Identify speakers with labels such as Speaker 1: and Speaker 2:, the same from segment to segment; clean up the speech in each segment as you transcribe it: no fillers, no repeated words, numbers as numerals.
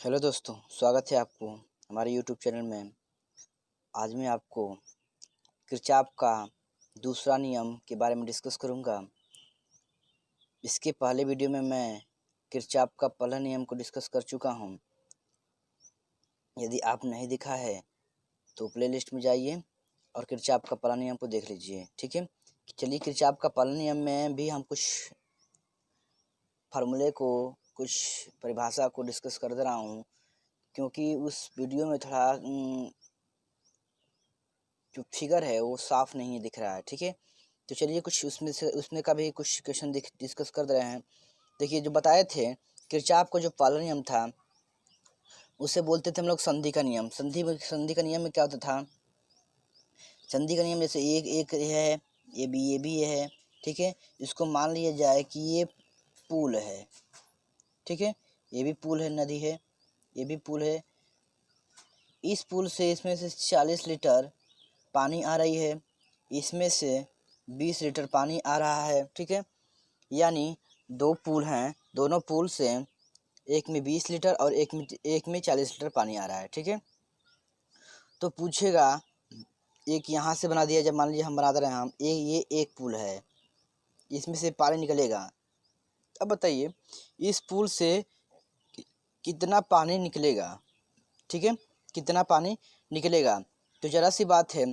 Speaker 1: Hello दोस्तों, स्वागत है आपको हमारे यूट्यूब चैनल में। आज मैं आपको किरचॉफ का दूसरा नियम के बारे में डिस्कस करूंगा। इसके पहले वीडियो में मैं किरचॉफ का पहला नियम को डिस्कस कर चुका हूं। यदि आप नहीं देखा है तो प्लेलिस्ट में जाइए और किरचॉफ का पहला नियम को देख लीजिए। ठीक है, चलिए किरचॉफ का पहला नियम में भी हम कुछ फार्मूले को, कुछ परिभाषा को डिस्कस कर दे रहा हूँ, क्योंकि उस वीडियो में थोड़ा जो फिगर है वो साफ नहीं दिख रहा है। ठीक है, तो चलिए कुछ उसमें का भी कुछ क्वेश्चन डिस्कस कर रहे हैं। देखिए, जो बताए थे किरचॉफ का जो पहला नियम था उसे बोलते थे हम लोग संधि का नियम। संधि का नियम में क्या होता था? संधि का नियम जैसे एक एक है, ये भी है। ठीक है, इसको मान लिया जाए कि ये पुल है। ठीक है, ये भी पुल है, नदी है, ये भी पुल है। इस पुल से इसमें से 40 लीटर पानी आ रही है, इसमें से 20 लीटर पानी आ रहा है। ठीक है, यानी दो पुल हैं, दोनों पुल से एक में 20 लीटर और एक में 40 लीटर पानी आ रहा है। ठीक है, तो पूछेगा, एक यहाँ से बना दिया, जब मान लीजिए हम बना दे रहे हैं, हम ये एक पुल है, इसमें से पानी निकलेगा। अब बताइए इस पुल से कितना पानी निकलेगा? ठीक है, कितना पानी निकलेगा? तो जरा सी बात है,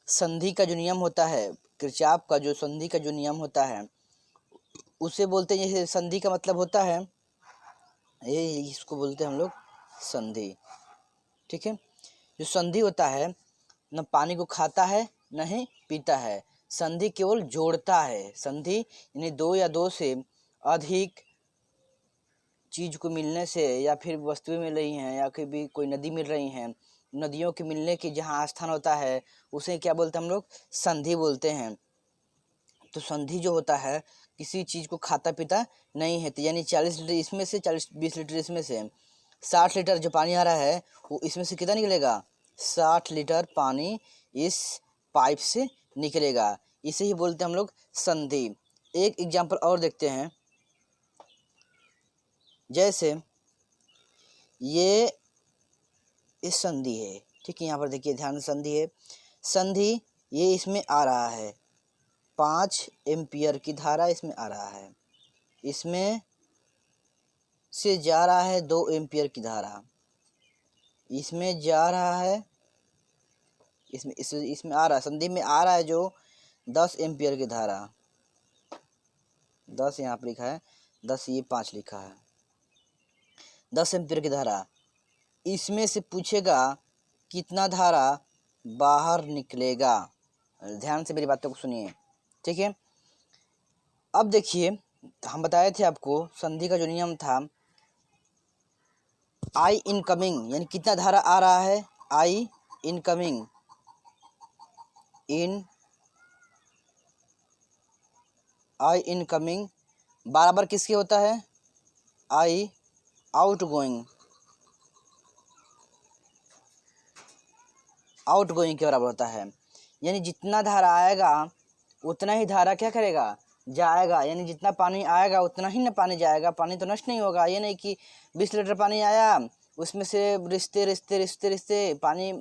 Speaker 1: संधि का जो नियम होता है, किरचॉफ का जो संधि का जो नियम होता है उसे बोलते हैं, जैसे संधि का मतलब होता है, ये इसको बोलते हैं हम लोग संधि। ठीक है, जो संधि होता है न पानी को खाता है न ही पीता है, संधि केवल जोड़ता है। संधि यानी दो या दो से अधिक चीज को मिलने से, या फिर वस्तुएं मिल रही हैं, या फिर भी कोई नदी मिल रही हैं, नदियों के मिलने की जहाँ स्थान होता है उसे क्या बोलते हैं हम लोग? संधि बोलते हैं। तो संधि जो होता है किसी चीज को खाता पीता नहीं है, तो यानी 40 लीटर इसमें से, 20 लीटर इसमें से, 60 लीटर जो पानी आ रहा है वो इसमें से कितना निकलेगा? 60 लीटर पानी इस पाइप से निकलेगा। इसे ही बोलते हैं हम लोग संधि। एक एग्जांपल और देखते हैं, जैसे ये इस संधि है। ठीक है, यहाँ पर देखिए ध्यान से, संधि है, संधि ये इसमें आ रहा है, 5 एम्पियर की धारा इसमें आ रहा है, इसमें से जा रहा है 2 एम्पियर की धारा, इसमें जा रहा है, इसमें आ रहा है, संधि में आ रहा है जो 10 एम्पियर की धारा, 10 यहाँ पर लिखा है, 10 ये 5 लिखा है, 10 एम्पियर की धारा। इसमें से पूछेगा कितना धारा बाहर निकलेगा। ध्यान से मेरी बातों को सुनिए। ठीक है, अब देखिए, हम बताए थे आपको संधि का जो नियम था, आई इनकमिंग यानी कितना धारा आ रहा है, आई इनकमिंग, आई इनकमिंग बराबर किसके होता है? आई आउटगोइंग, आउटगोइंग के बराबर होता है। यानी जितना धारा आएगा उतना ही धारा क्या करेगा? जाएगा। यानी जितना पानी आएगा उतना ही ना पानी जाएगा, पानी तो नष्ट नहीं होगा। ये नहीं कि 20 लीटर पानी आया, उसमें से रिश्ते रिश्ते रिश्ते रिश्ते पानी,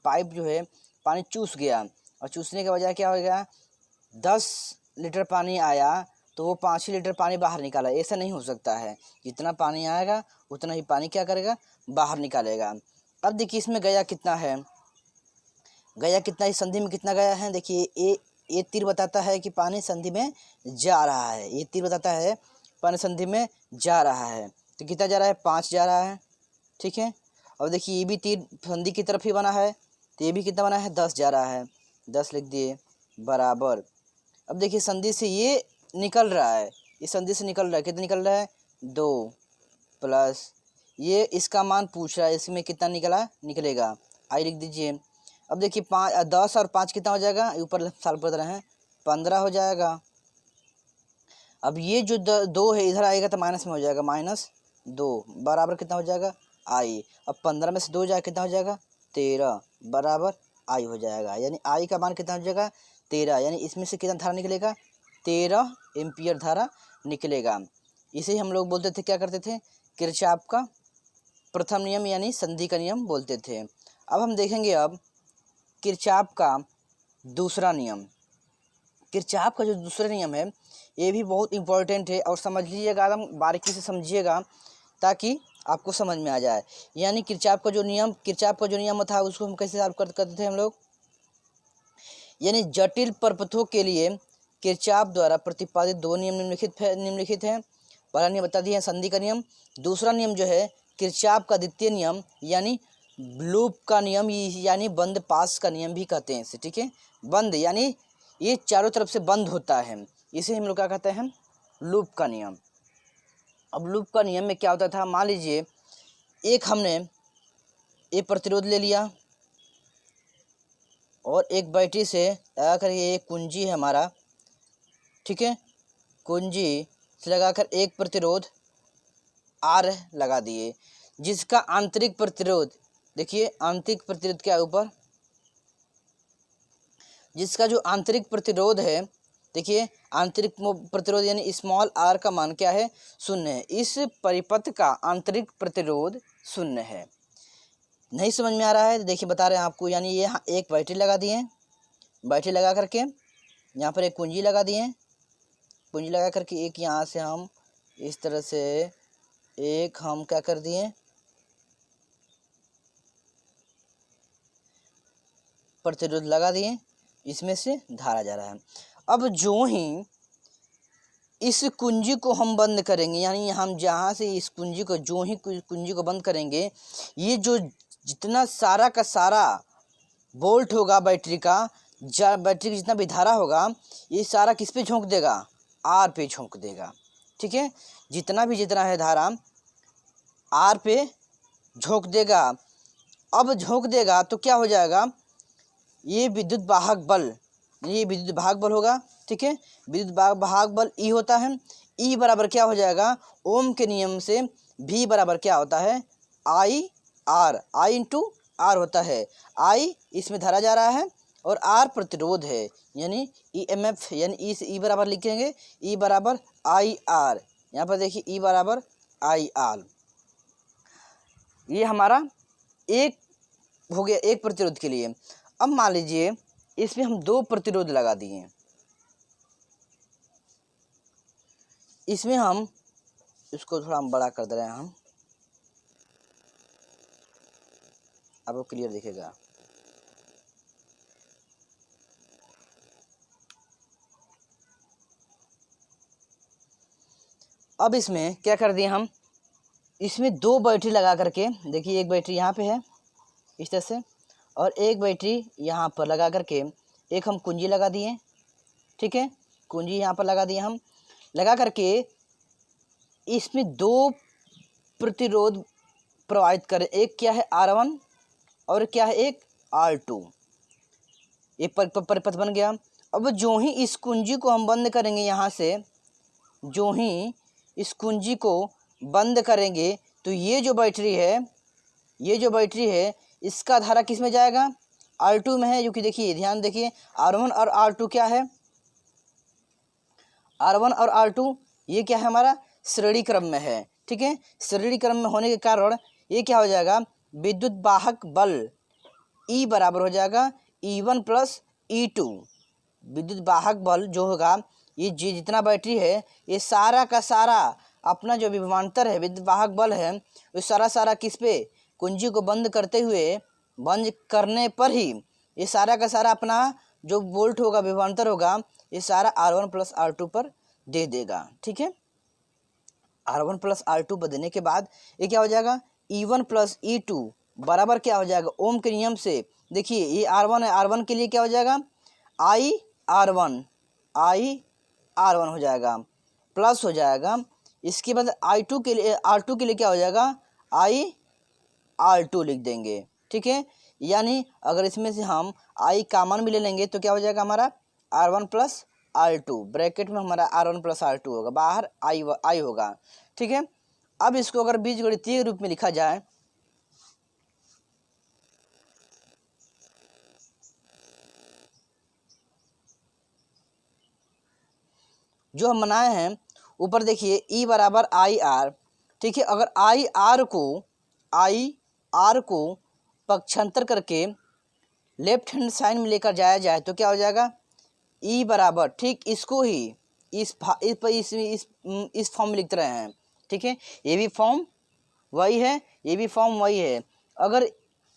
Speaker 1: पाइप जो है पानी चूस गया, और चूसने के बजाय क्या हो गया, 10 लीटर पानी आया तो वो 5 ही लीटर पानी बाहर निकाला। ऐसा नहीं हो सकता है, जितना पानी आएगा उतना ही पानी क्या करेगा? बाहर निकालेगा। अब देखिए इसमें गया कितना है, गया कितना, इस संधि में कितना गया है? देखिए ये तीर बताता है कि पानी संधि में जा रहा है, ये तीर बताता है पानी संधि में जा रहा है। तो कितना जा रहा है? 5 जा रहा है। ठीक है, अब देखिए ये भी तीर संधि की तरफ ही बना है, तो ये भी कितना बना है? 10 जा रहा है, 10 लिख दिए, बराबर। अब देखिए संधि से ये निकल रहा है, इस संधि से निकल रहा है, कितना निकल रहा है? 2 प्लस ये इसका मान पूछ रहा है, इसमें कितना निकलेगा, आई लिख दीजिए। अब देखिए 10 और 5 कितना हो जाएगा? ऊपर साल पढ़ रहे हैं, 15 हो जाएगा। अब ये जो 2 है इधर आएगा तो माइनस में हो जाएगा, -2 बराबर कितना हो जाएगा? आई। अब 15 में से 2 जाए कितना हो जाएगा? 13 बराबर आई हो जाएगा। यानी आई का मान कितना हो जाएगा? 13। यानी इसमें से कितना धारा निकलेगा? 13 एम्पियर धारा निकलेगा। इसे हम लोग बोलते थे, क्या करते थे? किरचॉफ का प्रथम नियम यानी संधि का नियम बोलते थे। अब हम देखेंगे अब किरचॉफ का दूसरा नियम। किरचॉफ का जो दूसरा नियम है ये भी बहुत इम्पोर्टेंट है और समझ लीजिएगा, एकदम बारीकी से समझिएगा ताकि आपको समझ में आ जाए। यानी किरचॉफ का जो नियम था उसको हम कैसे सॉल्व करते थे हम लोग, यानी जटिल प्रपथों के लिए किरचॉफ द्वारा प्रतिपादित दो नियम निम्नलिखित हैं। पहला नियम बता दिए संधि का नियम, दूसरा नियम जो है किरचॉफ का द्वितीय नियम यानी लूप का नियम यानी बंद पास का नियम भी कहते हैं इसे, ठीक है। बंद यानी ये चारों तरफ से बंद होता है, इसे हम लोग क्या कहते हैं, लूप का नियम। अब लूप का नियम में क्या होता था, मान लीजिए एक हमने एक प्रतिरोध ले लिया और एक बैटरी से लगाकर ये एक कुंजी है हमारा, ठीक है, कुंजी से लगाकर एक प्रतिरोध R लगा दिए, जिसका आंतरिक प्रतिरोध, देखिए आंतरिक प्रतिरोध क्या है ऊपर, जिसका जो आंतरिक प्रतिरोध है, देखिए आंतरिक प्रतिरोध यानी स्मॉल r का मान क्या है, 0 है। इस परिपथ का आंतरिक प्रतिरोध 0 है। नहीं समझ में आ रहा है तो देखिए बता रहे हैं आपको, यानी ये एक बैटरी लगा दिए, बैटरी लगा करके यहाँ पर एक कुंजी लगा दिए, कुंजी लगा करके एक यहाँ से हम इस तरह से एक हम क्या कर दिए, प्रतिरोध लगा दिए, इसमें से धारा जा रहा है। अब जो ही इस कुंजी को हम बंद करेंगे, यानी हम जहाँ से इस कुंजी को जो ही कुंजी को बंद करेंगे, ये जो जितना सारा का सारा वोल्ट होगा बैटरी का, बैटरी का जितना भी धारा होगा, ये सारा किस पे झोंक देगा, R पे झोंक देगा, ठीक है। जितना है धारा R पे झोंक देगा। अब झोंक देगा तो क्या हो जाएगा, ये विद्युत वाहक बल, ये विद्युत वाहक बल होगा, ठीक है। विद्युत वाहक बल E होता है। E बराबर क्या हो जाएगा, ओम के नियम से V बराबर क्या होता है, I इंटू R होता है। I इसमें धारा जा रहा है और R प्रतिरोध है, यानी EMF, यानी E से E बराबर लिखेंगे, E बराबर IR। यहाँ पर देखिए E बराबर IR, ये हमारा एक हो गया एक प्रतिरोध के लिए। अब मान लीजिए इसमें हम दो प्रतिरोध लगा दिए, इसमें हम इसको थोड़ा हम बड़ा कर दे रहे हैं, हम आपको क्लियर दिखेगा। अब इसमें क्या कर दिए हम, इसमें दो बैटरी लगा करके, देखिए एक बैटरी यहाँ पे है इस तरह से और एक बैटरी यहाँ पर लगा करके एक हम कुंजी लगा दिए, ठीक है। कुंजी यहाँ पर लगा दिए हम, लगा करके इसमें दो प्रतिरोध प्रवाहित करें, एक क्या है R1 और क्या है एक R2, ये परिपथ बन गया। अब जो ही इस कुंजी को हम बंद करेंगे, यहाँ से जो ही इस कुंजी को बंद करेंगे तो ये जो बैटरी है इसका धारा किस में जाएगा, R2 में है, क्योंकि देखिए ध्यान देखिए R1 और R2 क्या है, R1 और R2 ये क्या है हमारा श्रेणी क्रम में है, ठीक है। श्रेणी क्रम में होने के कारण ये क्या हो जाएगा, विद्युत वाहक बल E बराबर हो जाएगा E1 प्लस E2। विद्युत वाहक बल जो होगा, ये जितना बैटरी है ये सारा का सारा अपना जो विभवांतर है, विद्युत वाहक बल है, वो सारा किस पे, कुंजी को बंद करने पर ही ये सारा का सारा अपना जो वोल्ट होगा, विभवांतर होगा, ये सारा R1 प्लस R2 पर दे देगा, ठीक है। R1 प्लस R2 पर देने के बाद ये क्या हो जाएगा, E1 प्लस E2 बराबर क्या हो जाएगा, ओम के नियम से देखिए ये R1 है, R1 के लिए क्या हो जाएगा, I R1 हो जाएगा, प्लस हो जाएगा। इसके बाद R2 के लिए क्या हो जाएगा, I R2 लिख देंगे, ठीक है। यानी अगर इसमें से हम I कॉमन भी ले लेंगे तो क्या हो जाएगा हमारा R1 प्लस R2, ब्रैकेट में हमारा R1 प्लस R2 होगा, बाहर I होगा, ठीक है। अब इसको अगर बीजगणितीय रूप में लिखा जाए, जो हम बनाए हैं ऊपर देखिए E बराबर IR, ठीक है। अगर IR को आई आर को पक्षांतर करके लेफ्ट हैंड साइड में लेकर जाया जाए तो क्या हो जाएगा, ई बराबर, ठीक इसको ही इस फॉर्म में लिख रहे हैं, ठीक है। ये भी फॉर्म वही है, ये भी फॉर्म वही है। अगर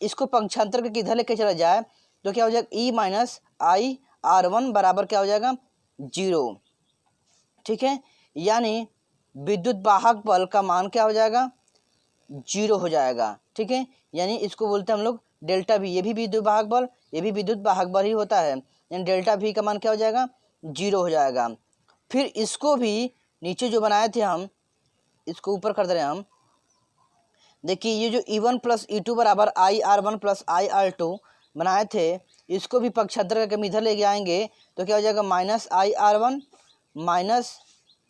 Speaker 1: इसको पक्षांतर करके इधर लेके चला जाए तो क्या हो जाएगा, E minus I R one बराबर क्या हो जाएगा, 0, ठीक है। यानी विद्युत वाहक बल का मान क्या हो जाएगा, 0 हो जाएगा, ठीक है। यानी इसको बोलते हैं हम लोग डेल्टा वी। ये भी विद्युत वाहक बल, ये भी विद्युत वाहक बल ही होता है। यानी डेल्टा वी का मान क्या हो जाएगा, 0 हो जाएगा। फिर इसको भी नीचे जो बनाए थे हम, इसको ऊपर कर दे रहे हैं हम। देखिए ये जो E1 प्लस E2 बराबर IR1 प्लस IR2 बनाए थे, इसको भी पक्षांतर करके हम इधर ले आएंगे तो क्या हो जाएगा, माइनस IR1 माइनस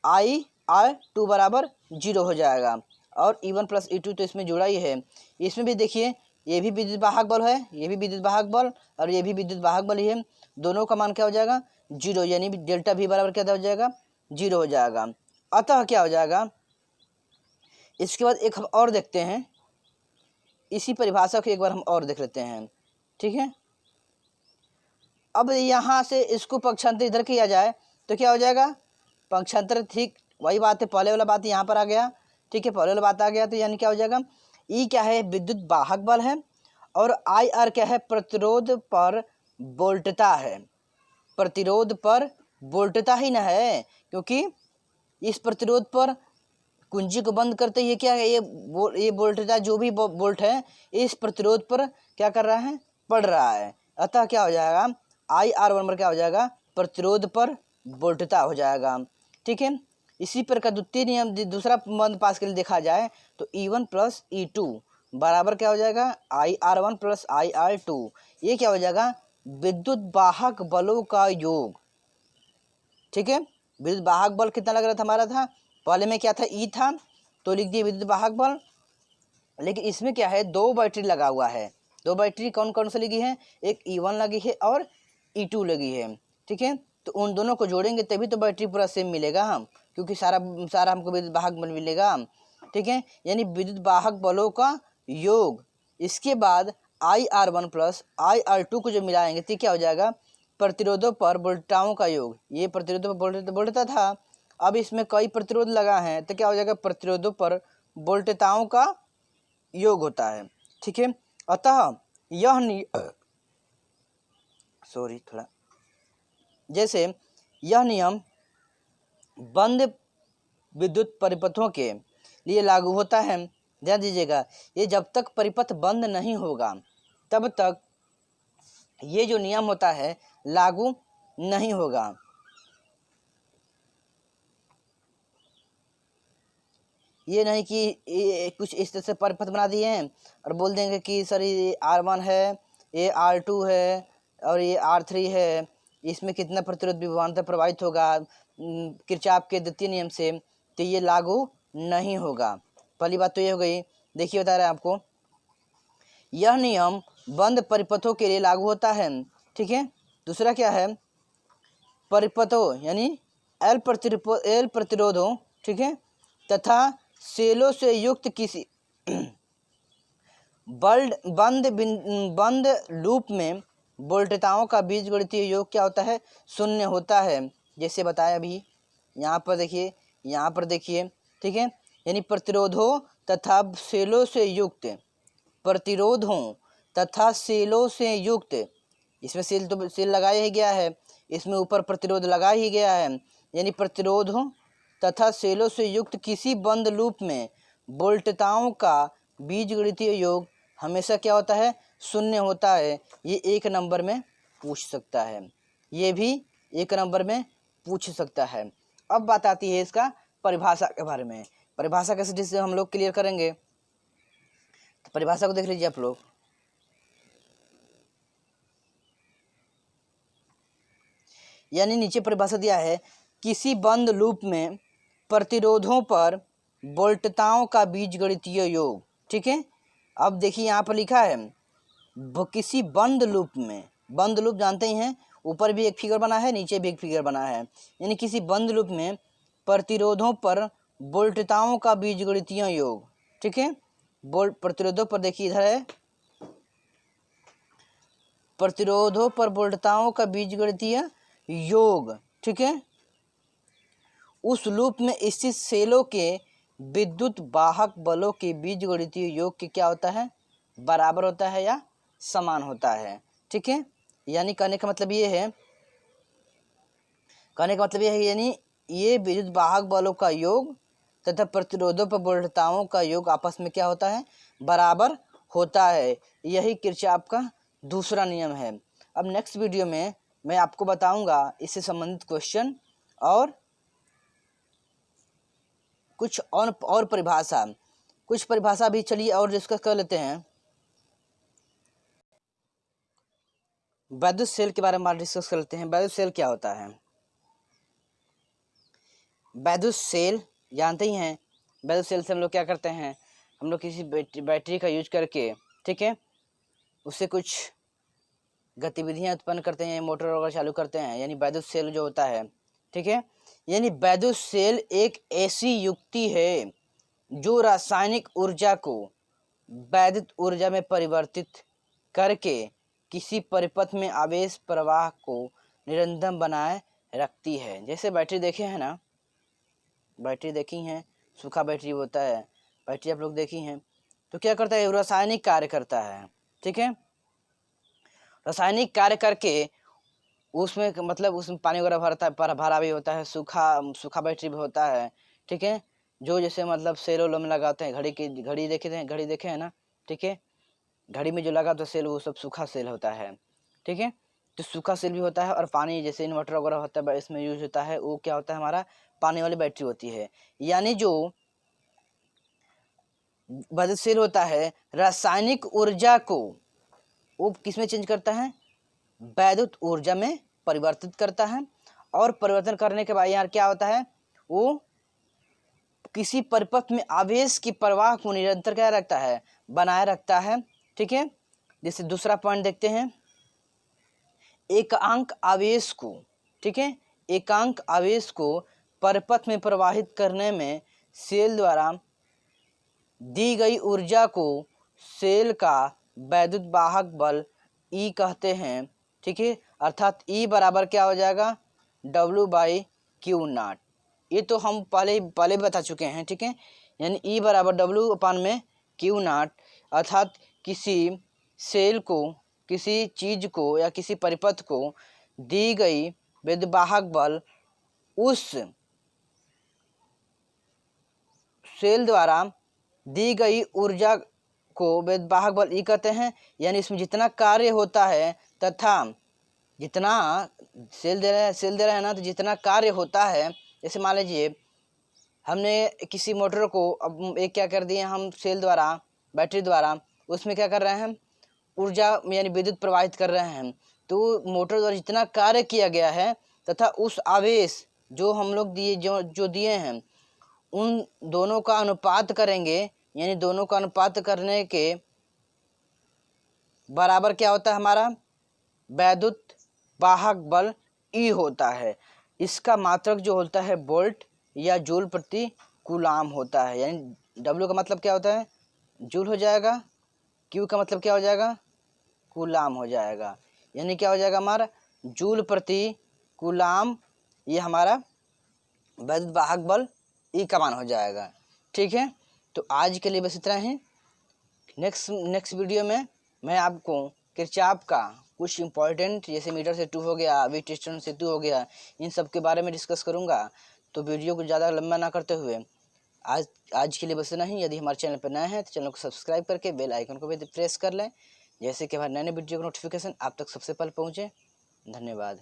Speaker 1: IR2 बराबर 0 हो जाएगा। और E1 प्लस E2 तो इसमें जुड़ा ही है। इसमें भी देखिए ये भी विद्युत वाहक बल है, ये भी विद्युत वाहक बल और ये भी विद्युत वाहक बल ही है। दोनों का मान क्या हो जाएगा, 0, यानी डेल्टा V बराबर क्या हो जाएगा, 0 हो जाएगा। अतः क्या हो जाएगा, इसके बाद एक हम और देखते हैं, इसी परिभाषा को एक बार हम और देख लेते हैं, ठीक है। अब यहाँ से इसको पक्षांतर इधर किया जाए तो क्या हो जाएगा, पक्षांतर, ठीक वही बात है, पहले वाला बात यहाँ पर आ गया, ठीक है, पहले वाला बात आ गया। तो यानी क्या हो जाएगा, ई क्या है, विद्युत वाहक बल है, और आई आर क्या है, प्रतिरोध पर वोल्टता है। प्रतिरोध पर वोल्टता ही ना है, क्योंकि इस प्रतिरोध पर कुंजी को बंद करते ये क्या है, ये वोल्टता जो भी वोल्ट है इस प्रतिरोध पर क्या कर रहा है, पड़ रहा है। अतः क्या हो जाएगा, आई आर बराबर क्या हो जाएगा, प्रतिरोध पर वोल्टता हो जाएगा, ठीक है। इसी प्रकार द्वितीय नियम दूसरा बंद पास के लिए देखा जाए तो E1 प्लस E2 बराबर क्या हो जाएगा, IR1 प्लस IR2। ये क्या हो जाएगा, विद्युत वाहक बलों का योग, ठीक है। विद्युत वाहक बल कितना लग रहा था हमारा, था पहले में क्या था, ई था, तो लिख दिए विद्युत वाहक बल। लेकिन इसमें क्या है, 2 बैटरी लगा हुआ है। 2 बैटरी कौन कौन सी लगी है, एक E1 लगी है और E2 लगी है, ठीक है। तो उन दोनों को जोड़ेंगे तभी तो बैटरी पूरा सेम मिलेगा हम, क्योंकि सारा हमको विद्युत वाहक बल मिलेगा, ठीक है। यानी विद्युत वाहक बलों का योग। इसके बाद IR1 प्लस IR2 को जो मिलाएंगे तो क्या हो जाएगा, प्रतिरोधों पर वोल्टताओं का योग। ये प्रतिरोधों पर वोल्टता था, अब इसमें कई प्रतिरोध लगा है तो क्या हो जाएगा, प्रतिरोधों पर वोल्टताओं का योग होता है, ठीक है। अतः यह जैसे यह नियम बंद विद्युत परिपथों के लिए लागू होता है। ध्यान दीजिएगा, ये जब तक परिपथ बंद नहीं होगा तब तक ये जो नियम होता है लागू नहीं होगा। ये नहीं कि कुछ इस तरह से परिपथ बना दिए हैं और बोल देंगे कि सर ये R1 है, ये R2 है और ये R3 है, इसमें कितना प्रतिरोध विभवांतर प्रभावित होगा किरचॉफ के द्वितीय नियम से, तो ये लागू नहीं होगा। पहली बात तो ये हो गई। देखिए बता रहे हैं आपको, यह नियम बंद परिपथों के लिए लागू होता है, ठीक है। दूसरा क्या है, परिपथों यानी एल प्रतिरोधों, ठीक है, तथा सेलों से युक्त किसी बंद लूप में वोल्टताओं का बीजगणितीय योग क्या होता है, 0 होता है। जैसे बताया अभी, यहाँ पर देखिए, यहाँ पर देखिए, ठीक है। यानी प्रतिरोधों तथा सेलों से युक्त, प्रतिरोधों तथा सेलों से युक्त, इसमें सेल तो सेल लगाया ही गया है, इसमें ऊपर प्रतिरोध लगा ही गया है। यानी प्रतिरोधों तथा सेलों से युक्त किसी बंद लूप में वोल्टताओं का बीजगणितीय योग हमेशा क्या होता है, 0 होता है। ये 1 नंबर में पूछ सकता है, ये भी 1 नंबर में पूछ सकता है। अब बात आती है इसका परिभाषा के बारे में। परिभाषा कैसे जिससे हम लोग क्लियर करेंगे, तो परिभाषा को देख लीजिए आप लोग। यानी नीचे परिभाषा दिया है, किसी बंद लूप में प्रतिरोधों पर वोल्टताओं का बीजगणितीय योग, ठीक है। अब देखिए यहाँ पर लिखा है किसी बंद लूप में, बंद लूप जानते ही हैं, ऊपर भी एक फिगर बना है, नीचे भी एक फिगर बना है। यानी किसी बंद लूप में प्रतिरोधों पर वोल्टताओं का बीजगणितीय योग, ठीक है। प्रतिरोधों पर देखिए इधर है, प्रतिरोधों पर वोल्टताओं का बीजगणितीय योग, ठीक है। उस लूप में स्थित सेलों के विद्युत वाहक बलों के बीजगणितीय योग के क्या होता है, बराबर होता है या समान होता है, ठीक है। यानी कहने का मतलब ये है, यानी ये विद्युत वाहक बलों का योग तथा प्रतिरोधों पर वोल्टताओं का योग आपस में क्या होता है, बराबर होता है। यही किरचॉफ का दूसरा नियम है। अब नेक्स्ट वीडियो में मैं आपको बताऊंगा इससे संबंधित क्वेश्चन और कुछ और परिभाषा, कुछ परिभाषा भी चलिए और डिस्कस कर लेते हैं। वैद्युत सेल के बारे में डिस्कस कर लेते हैं। वैद्युत सेल क्या होता है? वैद्युत सेल जानते ही हैं। वैद्युत सेल से हम लोग क्या करते हैं, हम लोग किसी बैटरी का यूज करके, ठीक है, उससे कुछ गतिविधियां उत्पन्न करते हैं, मोटर वगैरह चालू करते हैं, यानी वैद्युत सेल जो होता है, ठीक है। यानी वैद्युत सेल एक ऐसी युक्ति है जो रासायनिक ऊर्जा को वैद्युत ऊर्जा में परिवर्तित करके किसी परिपथ में आवेश प्रवाह को निरंतर बनाए रखती है। जैसे बैटरी देखे हैं ना, बैटरी देखी हैं, सूखा बैटरी होता है, बैटरी आप लोग देखी हैं, तो क्या करता है, रासायनिक कार्य करता है, ठीक है। रासायनिक कार्य करके उसमें मतलब उसमें पानी वगैरह भरा भी होता है, सूखा बैटरी भी होता है, ठीक है। जो जैसे मतलब सेल वेल में लगाते हैं, घड़ी देखे हैं ना, ठीक है, घड़ी में जो लगा तो सेल, वो सब सूखा सेल होता है, ठीक है। तो सूखा सेल भी होता है, और पानी जैसे इन्वर्टर वगैरह होता है इसमें यूज होता है, वो क्या होता है, हमारा पानी वाली बैटरी होती है। यानी जो वैद्युत सेल होता है रासायनिक ऊर्जा को वो किसमें चेंज करता है, वैद्युत ऊर्जा में परिवर्तित करता है, और परिवर्तन करने के बाद यार क्या होता है, वो किसी परिपथ में आवेश की प्रवाह को निरंतर क्या रखता है, बनाए रखता है, ठीक है। जैसे दूसरा पॉइंट देखते हैं, एकांक आवेश को, ठीक है, एकांक आवेश को परिपथ में प्रवाहित करने में सेल द्वारा दी गई ऊर्जा को सेल का वैद्युत वाहक बल E कहते हैं, ठीक है। अर्थात E बराबर क्या हो जाएगा, W/Q0। ये तो हम पहले बता चुके हैं, ठीक है। यानी E बराबर W/Q0, अर्थात किसी सेल को, किसी चीज को या किसी परिपथ को दी गई विद्युत वाहक बल उस सेल द्वारा दी गई ऊर्जा को विद्युत वाहक बल E कहते हैं। यानी इसमें जितना कार्य होता है तथा जितना सेल दे रहा है ना, तो जितना कार्य होता है, जैसे मान लीजिए हमने किसी मोटर को अब एक क्या कर दिए हम सेल द्वारा, बैटरी द्वारा, उसमें क्या कर रहे हैं, ऊर्जा यानी विद्युत प्रवाहित कर रहे हैं। तो मोटर द्वारा जितना कार्य किया गया है तथा उस आवेश जो हम लोग जो दिए हैं, उन दोनों का अनुपात करेंगे, यानी दोनों का अनुपात करने के बराबर क्या होता है, हमारा वैद्युत वाहक बल E होता है। इसका मात्रक जो होता है वोल्ट या जूल प्रति कूलाम होता है। यानी W का मतलब क्या होता है, जूल हो जाएगा, Q का मतलब क्या हो जाएगा, कूलाम हो जाएगा। यानी क्या हो जाएगा, हमारा जूल प्रति कूलाम, ये हमारा वैद्युत वाहक बल E का मान हो जाएगा, ठीक है। तो आज के लिए बस इतना ही। नेक्स्ट वीडियो में मैं आपको किरचॉफ का कुछ इंपॉर्टेंट, जैसे मीटर से 2 हो गया, व्हीटस्टोन से 2 हो गया, इन सब के बारे में डिस्कस करूंगा। तो वीडियो को ज़्यादा लंबा ना करते हुए आज के लिए बस इतना ही। यदि हमारे चैनल पर नए हैं तो चैनल को सब्सक्राइब करके बेल आइकन को भी प्रेस कर लें, जैसे कि हमारे नए वीडियो का नोटिफिकेशन आप तक सबसे पहले पहुँचे। धन्यवाद।